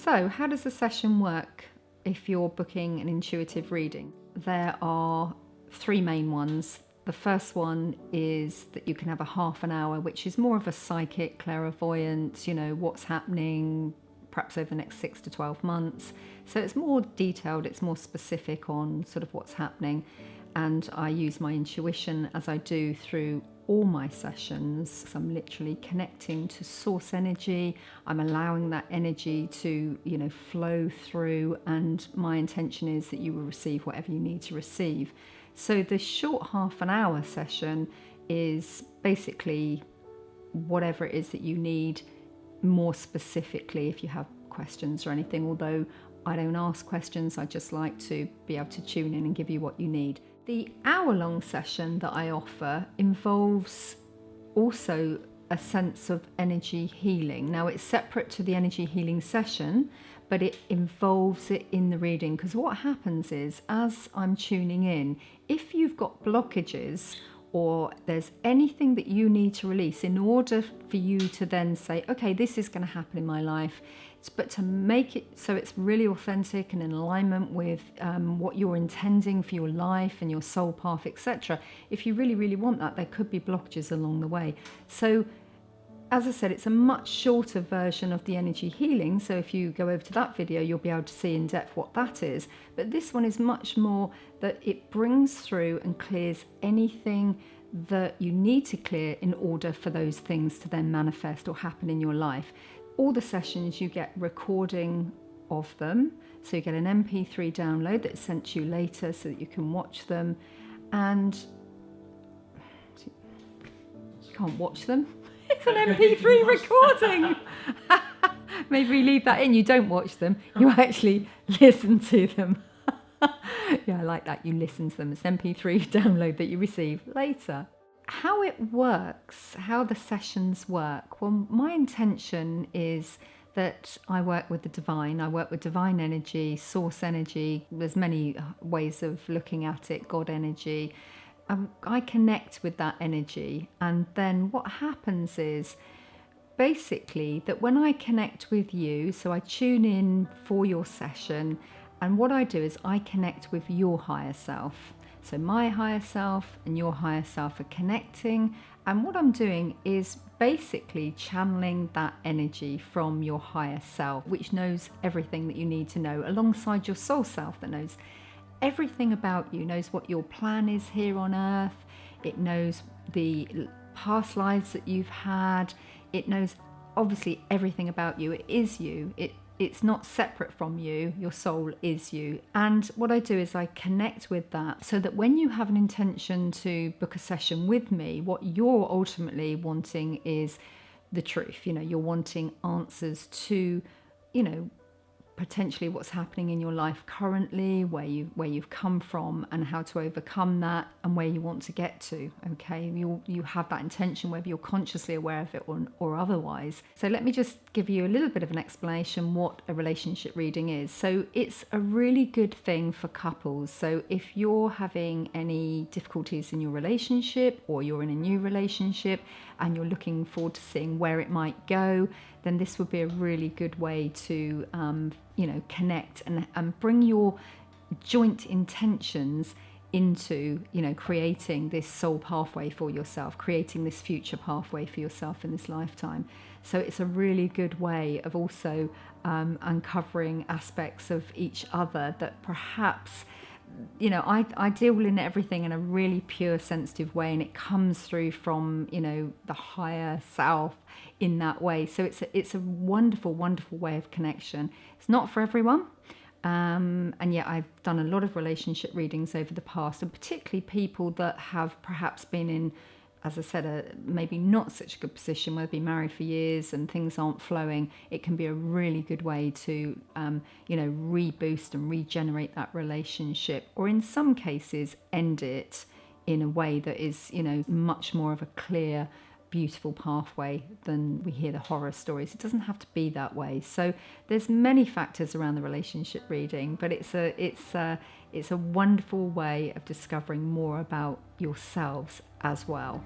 So, how does a session work if you're booking an intuitive reading? There are three main ones. The first one is that you can have a half an hour, which is more of a psychic clairvoyance, what's happening perhaps over the next 6 to 12 months. So it's more detailed, it's more specific on sort of what's happening. And I use my intuition as I do through all my sessions. I'm literally connecting to source energy. I'm allowing that energy to, flow through, and my intention is that you will receive whatever you need to receive. So the short half an hour session is basically whatever it is that you need, more specifically if you have questions or anything, although I don't ask questions, I just like to be able to tune in and give you what you need. The hour-long session that I offer involves also a sense of energy healing. Now, it's separate to the energy healing session, but it involves it in the reading, because what happens is, as I'm tuning in, if you've got blockages or there's anything that you need to release in order for you to then say, okay, this is going to happen in my life, but to make it so it's really authentic and in alignment with what you're intending for your life and your soul path, etc. If you really, really want that, there could be blockages along the way. So, as I said, it's a much shorter version of the energy healing. So if you go over to that video, you'll be able to see in depth what that is. But this one is much more that it brings through and clears anything that you need to clear in order for those things to then manifest or happen in your life. All the sessions, you get recording of them. So you get an MP3 download that's sent to you later so that you can watch them. And you can't watch them. It's an MP3 recording. Maybe we leave that in. You don't watch them. You actually listen to them. Yeah, I like that. You listen to them. It's an MP3 download that you receive later. How it works, how the sessions work. Well, my intention is that I work with the divine. I work with divine energy, source energy. There's many ways of looking at it, God energy. I connect with that energy, and then what happens is basically that when I connect with you, so I tune in for your session, and what I do is I connect with your higher self. So my higher self and your higher self are connecting, and what I'm doing is basically channeling that energy from your higher self, which knows everything that you need to know, alongside your soul self that knows everything about you, knows what your plan is here on earth. It knows the past lives that you've had. It knows obviously everything about you. It is you. It's not separate from you. Your soul is you. And what I do is I connect with that so that when you have an intention to book a session with me, what you're ultimately wanting is the truth. You're wanting answers to, potentially what's happening in your life currently, where you've come from and how to overcome that, and where you want to get to. Okay, you have that intention, whether you're consciously aware of it or otherwise. So let me just give you a little bit of an explanation what a relationship reading is. So it's a really good thing for couples. So if you're having any difficulties in your relationship, or you're in a new relationship and you're looking forward to seeing where it might go, then this would be a really good way to connect and bring your joint intentions into creating this soul pathway for yourself, creating this future pathway for yourself in this lifetime. So it's a really good way of also uncovering aspects of each other that perhaps I deal in everything in a really pure, sensitive way, and it comes through from the higher self in that way. So it's a wonderful, wonderful way of connection. It's not for everyone, and yet I've done a lot of relationship readings over the past, and particularly people that have perhaps been in, as I said, maybe not such a good position, where they've been married for years and things aren't flowing. It can be a really good way to, reboost and regenerate that relationship, or in some cases, end it in a way that is, much more of a clear, beautiful pathway than we hear the horror stories. It doesn't have to be that way. So there's many factors around the relationship reading, but it's a wonderful way of discovering more about yourselves as well.